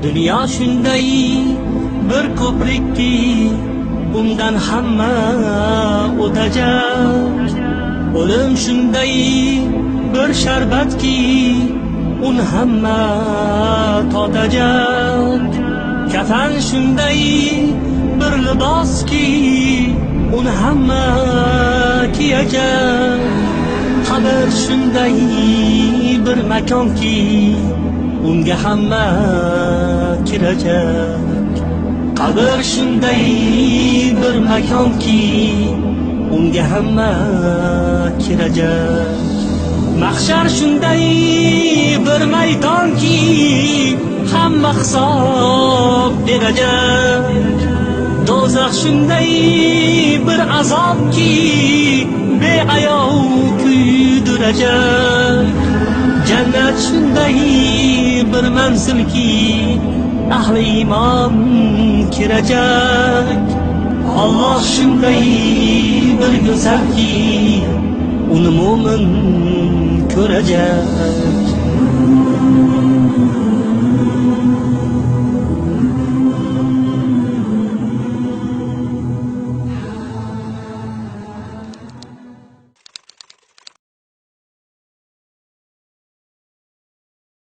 Dunyo shunday bir ko'prikki, undan hamma o'tajak. O'lim shunday bir sharbatki, un hamma totajak. Kafan shunday bir liboski, un hamma kiyajak. Qabr shunday bir makonki, unga hamma kirajak. Qabr shunday bir makonki, unga hamma kirajak. Mahshar shunday bir maydonki, hamma hisob berajak. Do'zax shunday bir azobki, beayov kuydirajak. Jannat shunday bir manzilki, ahli iymon kirajak. Alloh shunday bir go'zalki, uni mo'min ko'rajak.